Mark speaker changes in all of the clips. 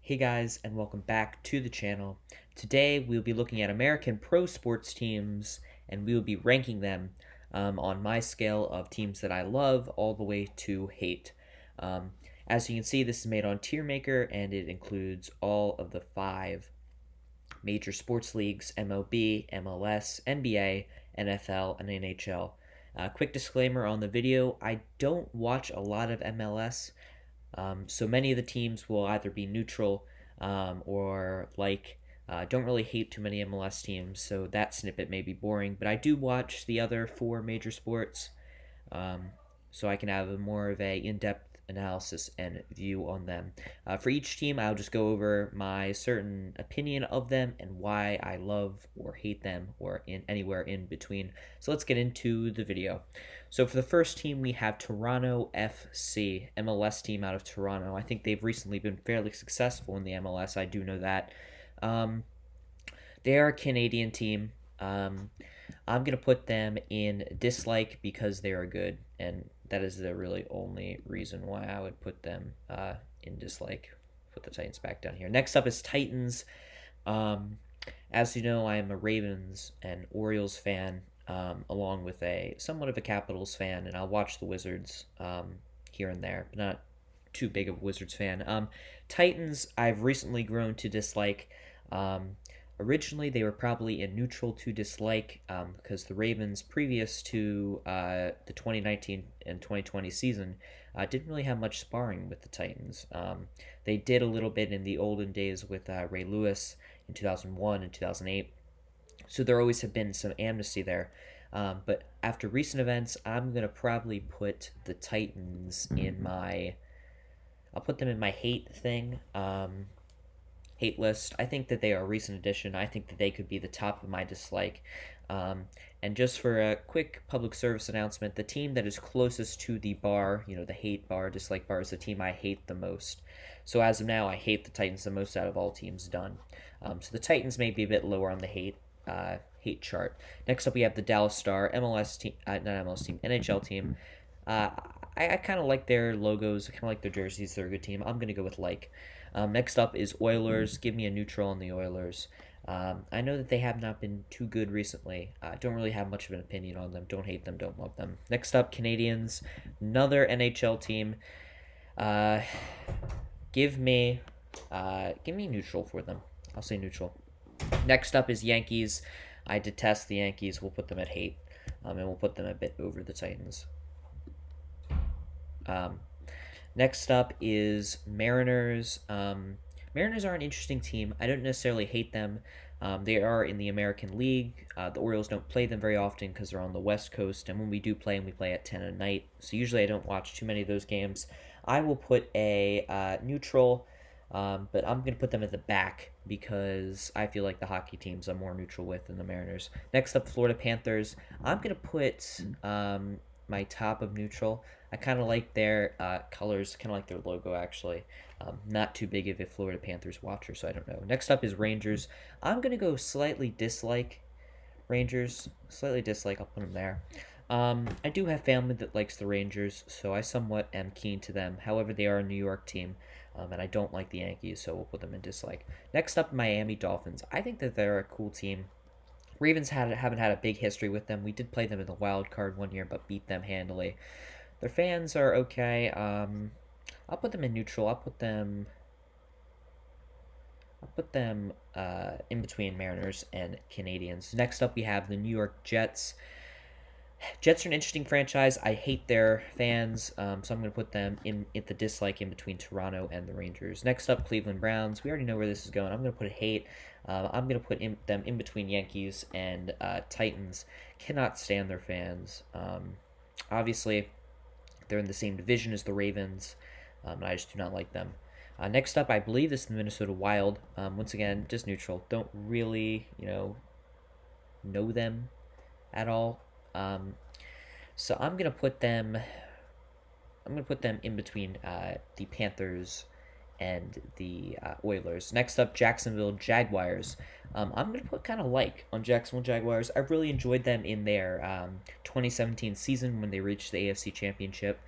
Speaker 1: Hey guys, and welcome back to the channel. Today we'll be looking at American pro sports teams, and we will be ranking them on my scale of teams that I love all the way to hate. Um, as you can see, this is made on TierMaker, and it includes all of the 5 major sports leagues: MLB, MLS, NBA, NFL, and NHL. Quick disclaimer on the video, I don't watch a lot of MLS. So many of the teams will either be neutral or don't really hate too many MLS teams, so that snippet may be boring. But I do watch the other 4 major sports, um, so I can have a more of a in-depth analysis and view on them. For each team, I'll just go over my certain opinion of them and why I love or hate them, or in anywhere in between. So let's get into the video. So for the first team, we have Toronto FC, MLS team out of Toronto. I think they've recently been fairly successful in the MLS. I do know that. Um, they are a Canadian team. I'm gonna put them in dislike because they are good, and that is the really only reason why I would put them in dislike. Put the Titans back down here. Next up is Titans. Um, as you know, I am a Ravens and Orioles fan, along with a somewhat of a Capitals fan, and I'll watch the Wizards here and there, but not too big of a Wizards fan. Titans, I've recently grown to dislike. Um, Originally, they were probably in neutral to dislike because the Ravens, previous to the 2019 and 2020 season, didn't really have much sparring with the Titans. They did a little bit in the olden days with Ray Lewis in 2001 and 2008. So there always have been some amnesty there. But after recent events, I'm going to probably put the Titans in my. I'll put them in my hate thing. Hate list. I think that they are a recent addition. I think that they could be the top of my dislike. And just for a quick public service announcement, the team that is closest to the bar, the hate bar, dislike bar, is the team I hate the most. So as of now, I hate the Titans the most out of all teams done. So the Titans may be a bit lower on the hate chart. Next up, we have the Dallas Star, MLS team, not MLS team, NHL team. Uh, I kind of like their logos. I kind of like their jerseys. They're a good team. I'm gonna go with like. Next up is Oilers. Give me a neutral on the Oilers. I know that they have not been too good recently. Don't really have much of an opinion on them. Don't hate them. Don't love them. Next up, Canadians. Another NHL team. Uh, give me, give me neutral for them. I'll say neutral. Next up is Yankees. I detest the Yankees. We'll put them at hate, and we'll put them a bit over the Titans. Um, Next up is Mariners. Mariners are an interesting team. I don't necessarily hate them. They are in the American League. The Orioles don't play them very often because they're on the West Coast, and when we do play them, we play at 10 at night. So usually I don't watch too many of those games. I will put a neutral, but I'm going to put them at the back because I feel like the hockey teams I'm more neutral with than the Mariners. Next up, Florida Panthers. I'm going to put my top of neutral. I kind of like their colors, kind of like their logo actually. Not too big of a Florida Panthers watcher, so I don't know. Next up is Rangers. I'm going to go slightly dislike Rangers. Slightly dislike, I'll put them there. I do have family that likes the Rangers, so I somewhat am keen to them. However, they are a New York team, and I don't like the Yankees, so we'll put them in dislike. Next up, Miami Dolphins. I think that they're a cool team. Ravens haven't had a big history with them. We did play them in the wild card one year, but beat them handily. Their fans are okay. I'll put them in neutral. I'll put them in between Mariners and Canadians. Next up, we have the New York Jets. Jets are an interesting franchise. I hate their fans, so I'm going to put them in at the dislike in between Toronto and the Rangers. Next up, Cleveland Browns. We already know where this is going. I'm going to put a hate. I'm going to put them in between Yankees and Titans. Cannot stand their fans. Obviously, they're in the same division as the Ravens, and I just do not like them. Next up, I believe this is the Minnesota Wild. Once again, just neutral. Don't really, know them at all. So I'm gonna put them. I'm gonna put them in between the Panthers and the Oilers. Next up, Jacksonville Jaguars. I'm gonna put kind of like on Jacksonville Jaguars. I really enjoyed them in their 2017 season when they reached the AFC Championship.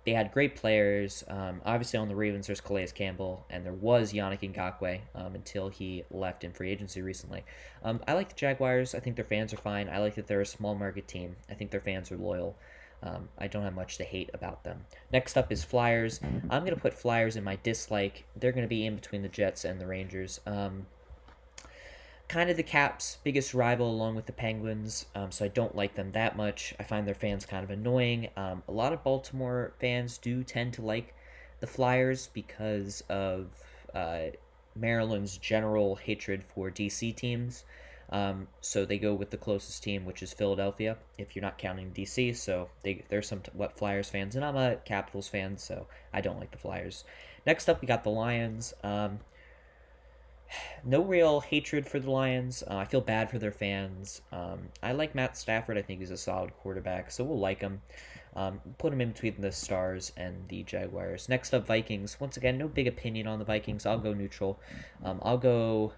Speaker 1: They had great players. Obviously, on the Ravens, there's Calais Campbell, and there was Yannick Ngakoue until he left in free agency recently. I like the Jaguars. I think their fans are fine. I like that they're a small market team. I think their fans are loyal. I don't have much to hate about them. Next up is Flyers. I'm going to put Flyers in my dislike. They're going to be in between the Jets and the Rangers. Kind of the Caps' biggest rival along with the Penguins, so I don't like them that much. I find their fans kind of annoying. A lot of Baltimore fans do tend to like the Flyers because of Maryland's general hatred for DC teams. So they go with the closest team, which is Philadelphia, if you're not counting DC. So they're some Flyers fans, and I'm a Capitals fan, so I don't like the Flyers. Next up, we got the Lions. No real hatred for the Lions. I feel bad for their fans. I like Matt Stafford. I think he's a solid quarterback, so we'll like him. Put him in between the Stars and the Jaguars. Next up, Vikings. Once again, no big opinion on the Vikings. I'll go neutral. I'll go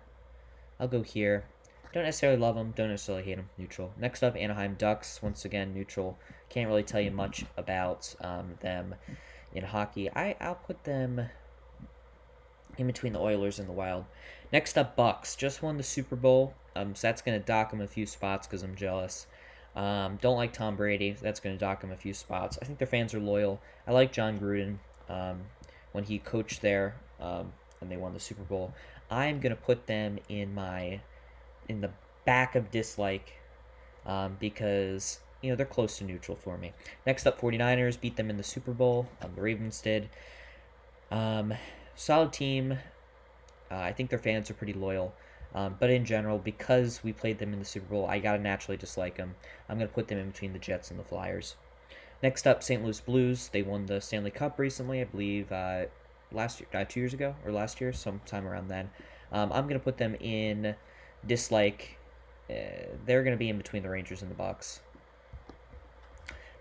Speaker 1: here. Don't necessarily love them. Don't necessarily hate them. Neutral. Next up, Anaheim Ducks. Once again, neutral. Can't really tell you much about them in hockey. I'll put them in between the Oilers and the Wild. Next up, Bucks. Just won the Super Bowl, so that's going to dock them a few spots because I'm jealous. Don't like Tom Brady. That's going to dock them a few spots. I think their fans are loyal. I like John Gruden when he coached there and they won the Super Bowl. I'm going to put them in the back of dislike because they're close to neutral for me. Next up, 49ers beat them in the Super Bowl. The Ravens did. Solid team. I think their fans are pretty loyal. But in general, because we played them in the Super Bowl, I gotta naturally dislike them. I'm going to put them in between the Jets and the Flyers. Next up, St. Louis Blues. They won the Stanley Cup recently, I believe, last year, 2 years ago, or last year, sometime around then. I'm going to put them in dislike. They're going to be in between the Rangers and the Bucks.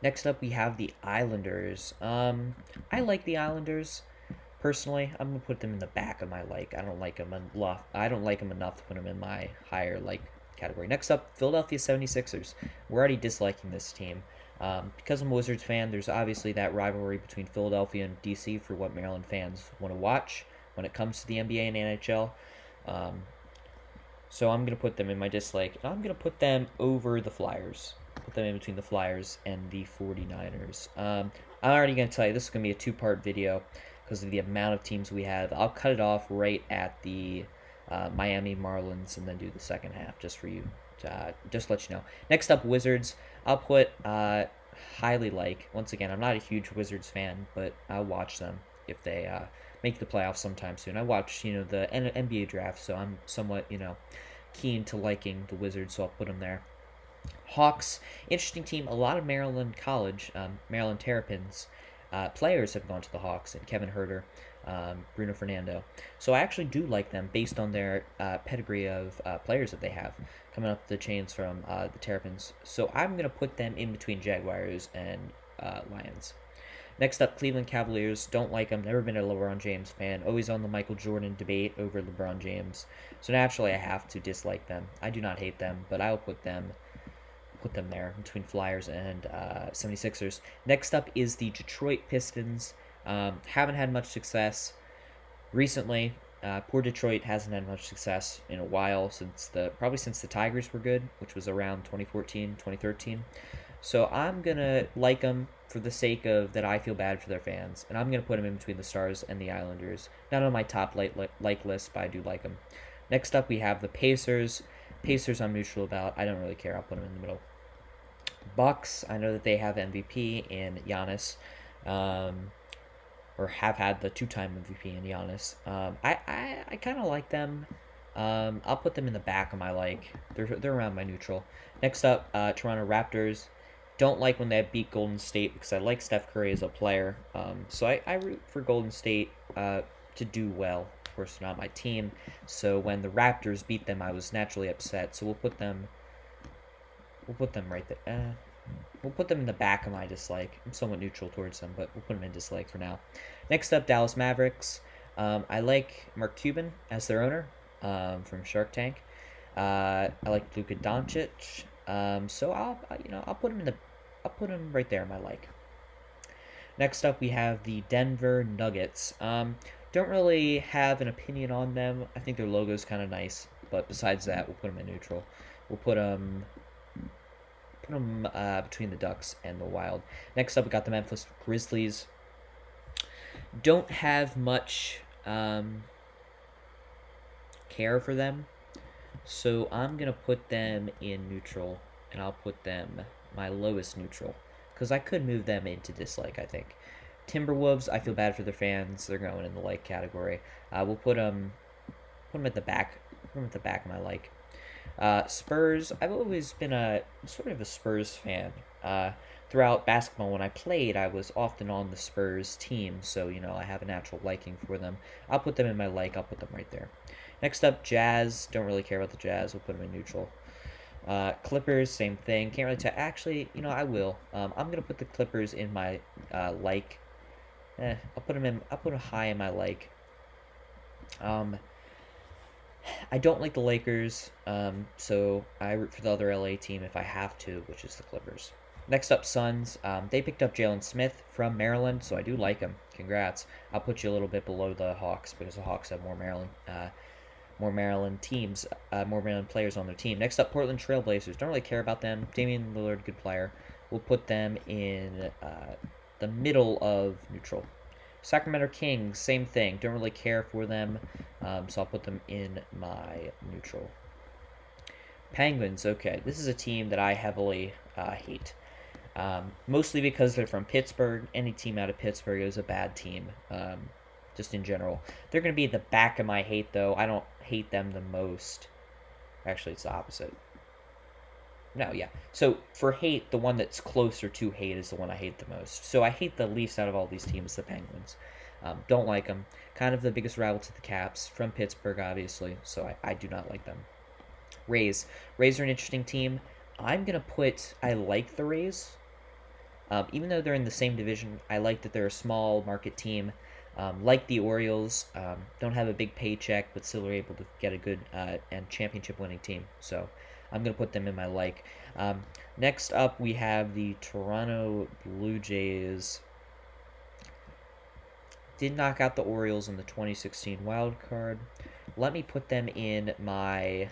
Speaker 1: Next up, we have the Islanders. I like the Islanders. Personally, I'm gonna put them in the back of my like. I don't like them enough. I don't like them enough to put them in my higher like category. Next up, Philadelphia 76ers. We're already disliking this team. Because I'm a Wizards fan, there's obviously that rivalry between Philadelphia and DC for what Maryland fans want to watch when it comes to the NBA and NHL. So I'm gonna put them in my dislike. I'm gonna put them over the Flyers. Put them in between the Flyers and the 49ers. I'm already gonna tell you this is gonna be a 2-part video because of the amount of teams we have. I'll cut it off right at the Miami Marlins and then do the second half just for you to just let you know. Next up, Wizards. I'll put highly like. Once again, I'm not a huge Wizards fan, but I'll watch them if they make the playoffs sometime soon. I watch the NBA draft, so I'm somewhat keen to liking the Wizards, so I'll put them there. Hawks, interesting team. A lot of Maryland College, Maryland Terrapins players have gone to the Hawks, and Kevin Herter, Bruno Fernando. So I actually do like them based on their pedigree of players that they have coming up the chains from the Terrapins. So I'm going to put them in between Jaguars and Lions. Next up, Cleveland Cavaliers. Don't like them. Never been a LeBron James fan. Always on the Michael Jordan debate over LeBron James. So naturally, I have to dislike them. I do not hate them, but I'll put them there between Flyers and 76ers. Next up is the Detroit Pistons. Haven't had much success recently. Poor Detroit hasn't had much success in a while, probably since the Tigers were good, which was around 2014, 2013. So I'm going to like them for the sake of that I feel bad for their fans, and I'm going to put them in between the Stars and the Islanders. Not on my top like list, but I do like them. Next up, we have the Pacers. Pacers I'm neutral about. I don't really care. I'll put them in the middle. Bucks, I know that they have MVP in Giannis, or have had the 2-time MVP in Giannis. I kind of like them. I'll put them in the back of my like. They're around my neutral. Next up, Toronto Raptors. Don't like when they beat Golden State because I like Steph Curry as a player. So I root for Golden State to do well. Of course, not my team. So when the Raptors beat them, I was naturally upset. So we'll put them right there. We'll put them in the back of my dislike. I'm somewhat neutral towards them, but we'll put them in dislike for now. Next up, Dallas Mavericks. I like Mark Cuban as their owner from Shark Tank. I like Luka Doncic. So I'll put him right there in my like. Next up, we have the Denver Nuggets. Don't really have an opinion on them. I think their logo is kind of nice, but besides that, we'll put them in neutral. We'll put them between the Ducks and the Wild. Next up, we got the Memphis Grizzlies. Don't have much care for them, so I'm gonna put them in neutral, and I'll put them my lowest neutral because I could move them into dislike. I think Timberwolves. I feel bad for their fans. They're going in the like category. We'll put them at the back. Put them at the back of my like. Spurs. I've always been a sort of a Spurs fan. Throughout basketball, when I played, I was often on the Spurs team, so I have a natural liking for them. I'll put them in my like. I'll put them right there. Next up, Jazz. Don't really care about the Jazz. We'll put them in neutral. Clippers, same thing. Can't really tell. Actually, I will. I'm gonna put the Clippers in my like. I'll put them in. I'll put them high in my like. Um, I don't like the Lakers, so I root for the other LA team if I have to, which is the Clippers. Next up, Suns. They picked up Jalen Smith from Maryland, so I do like him. Congrats. I'll put you a little bit below the Hawks because the Hawks have more Maryland teams, more Maryland players on their team. Next up, Portland Trailblazers. Don't really care about them. Damian Lillard, good player. We'll put them in the middle of neutral. Sacramento Kings, same thing. Don't really care for them, so I'll put them in my neutral. Penguins, okay. This is a team that I heavily hate. Mostly because they're from Pittsburgh. Any team out of Pittsburgh is a bad team, just in general. They're going to be at the back of my hate, though. I don't hate them the most. Actually, it's the opposite. No, yeah. So for hate, the one that's closer to hate is the one I hate the most. So I hate the least out of all these teams, the Penguins. Don't like them. Kind of the biggest rival to the Caps from Pittsburgh, obviously. So I do not like them. Rays. Rays are an interesting team. I'm going to put, I like the Rays. Even though they're in the same division, I like that they're a small market team. Like the Orioles, don't have a big paycheck, but still are able to get a good and championship-winning team. So I'm going to put them in my like. Next up, we have the Toronto Blue Jays. Did knock out the Orioles in the 2016 wild card. Let me put them in my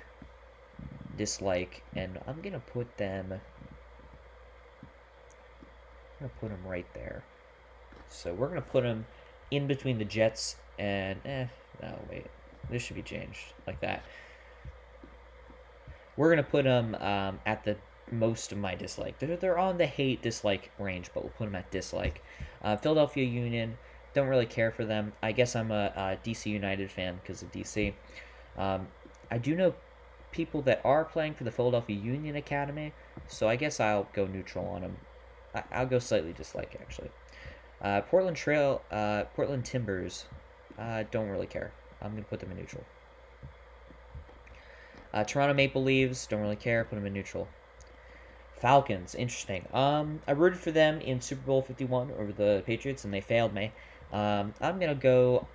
Speaker 1: dislike, and I'm going to put them right there. So we're going to put them in between the Jets and, no, wait. This should be changed like that. We're going to put them at the most of my dislike. They're on the hate-dislike range, but we'll put them at dislike. Philadelphia Union, don't really care for them. I guess I'm a DC United fan because of DC. I do know people that are playing for the Philadelphia Union Academy, so I guess I'll go neutral on them. I'll go slightly dislike, actually. Portland Timbers, don't really care. I'm going to put them in neutral. Toronto Maple Leafs, don't really care, put them in neutral. Falcons, interesting. I rooted for them in Super Bowl 51 over the Patriots, and they failed me. I'm gonna go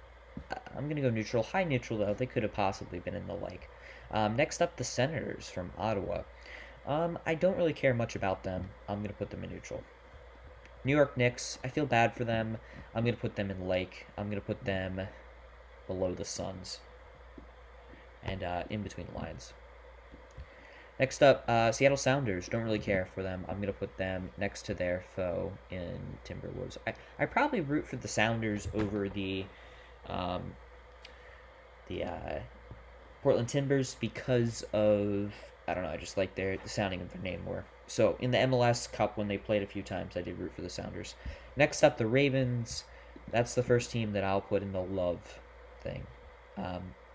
Speaker 1: neutral, high neutral though. They could have possibly been in the like. Next up, the Senators from Ottawa. I don't really care much about them. I'm gonna put them in neutral. New York Knicks, I feel bad for them. I'm gonna put them in like. I'm gonna put them below the Suns and in between the lines. Next up, Seattle Sounders. Don't really care for them. I'm going to put them next to their foe in Timberwolves. I probably root for the Sounders over the Portland Timbers because of, I don't know, I just like the sounding of their name more. So in the MLS Cup, when they played a few times, I did root for the Sounders. Next up, the Ravens. That's the first team that I'll put in the love thing.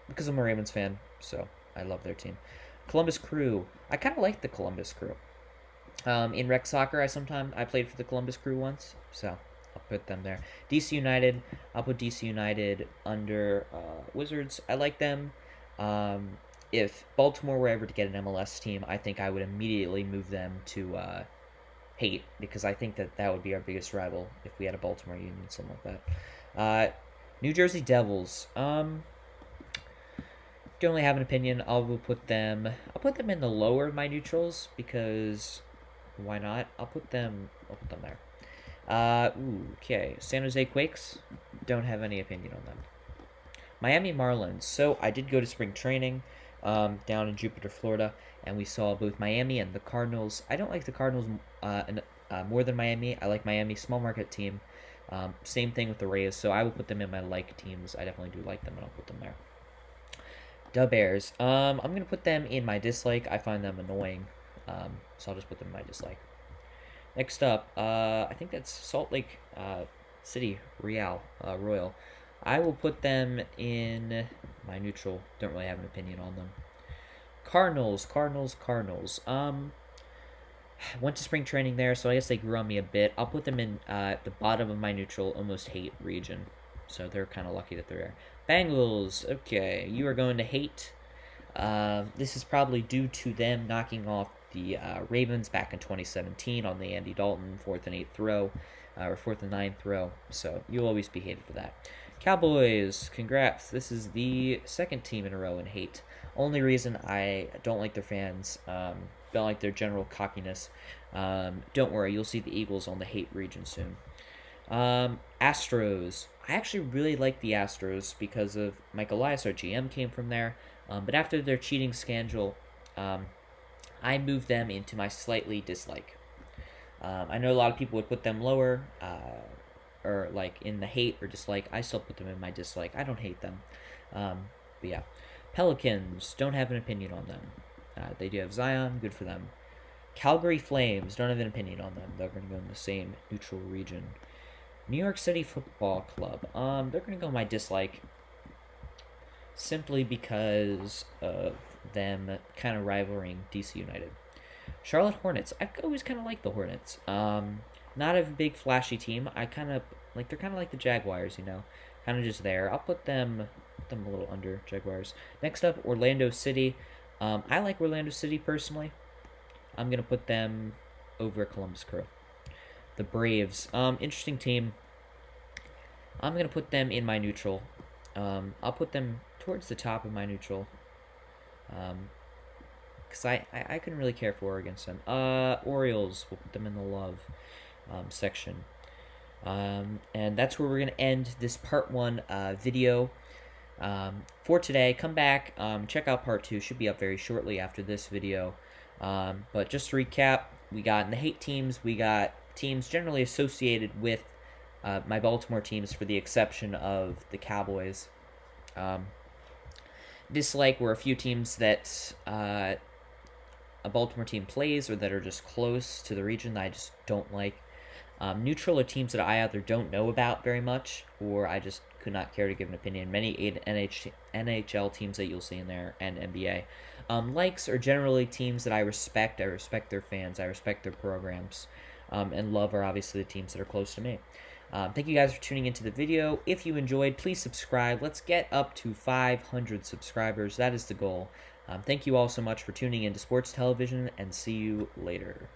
Speaker 1: Because I'm a Ravens fan, so I love their team. Columbus Crew. I kind of like the Columbus Crew. In rec soccer, I played for the Columbus Crew once, so I'll put them there. DC United. I'll put DC United under Wizards. I like them. If Baltimore were ever to get an MLS team, I think I would immediately move them to hate, because I think that would be our biggest rival if we had a Baltimore Union, something like that. New Jersey Devils. Don't really have an opinion. I'll put them in the lower of my neutrals because why not? I'll put them there. Okay. San Jose Quakes. Don't have any opinion on them. Miami Marlins. So I did go to spring training down in Jupiter, Florida, and we saw both Miami and the Cardinals. I don't like the Cardinals more than Miami. I like Miami, small market team. Same thing with the Rays, so I will put them in my like teams. I definitely do like them, and I'll put them there. The Bears. I'm gonna put them in my dislike. I find them annoying, so I'll just put them in my dislike. Next up, I think that's Salt Lake City Royal. I will put them in my neutral. Don't really have an opinion on them. Cardinals. Went to spring training there, so I guess they grew on me a bit. I'll put them in the bottom of my neutral, almost hate region. So they're kind of lucky that they're there. Bengals. Okay, you are going to hate. This is probably due to them knocking off the Ravens back in 2017 on the Andy Dalton 4th and 8th throw, or 4th and 9th throw. So you'll always be hated for that. Cowboys, congrats. This is the second team in a row in hate. Only reason I don't like their fans, don't like their general cockiness. Don't worry, you'll see the Eagles on the hate region soon. Astros. I actually really like the Astros because of Mike Elias, our GM, came from there. But after their cheating scandal, I moved them into my slightly dislike. I know a lot of people would put them lower, or like in the hate or dislike. I still put them in my dislike. I don't hate them. But yeah. Pelicans, don't have an opinion on them. They do have Zion, good for them. Calgary Flames, don't have an opinion on them. They're going to go in the same neutral region. New York City Football Club, they're going to go my dislike simply because of them kind of rivaling DC United. Charlotte Hornets, I've always kind of liked the Hornets. Not a big flashy team. I kind of like they're kind of like the Jaguars, kind of just there. I'll put them a little under Jaguars. Next up, Orlando City. I like Orlando City personally. I'm gonna put them over Columbus Crew. The Braves, interesting team. I'm gonna put them in my neutral. I'll put them towards the top of my neutral. Because I couldn't really care for or against them. Orioles, we'll put them in the love section. And that's where we're going to end this part 1 video for today. Come back, check out part 2. Should be up very shortly after this video. But just to recap, we got in the hate teams, we got teams generally associated with my Baltimore teams, for the exception of the Cowboys. Dislike were a few teams that a Baltimore team plays or that are just close to the region that I just don't like. Neutral are teams that I either don't know about very much or I just could not care to give an opinion. Many NHL teams that you'll see in there and NBA. Likes are generally teams that I respect. I respect their fans. I respect their programs. And love are obviously the teams that are close to me. Thank you guys for tuning into the video. If you enjoyed, please subscribe. Let's get up to 500 subscribers. That is the goal. Thank you all so much for tuning into Sports Television, and see you later.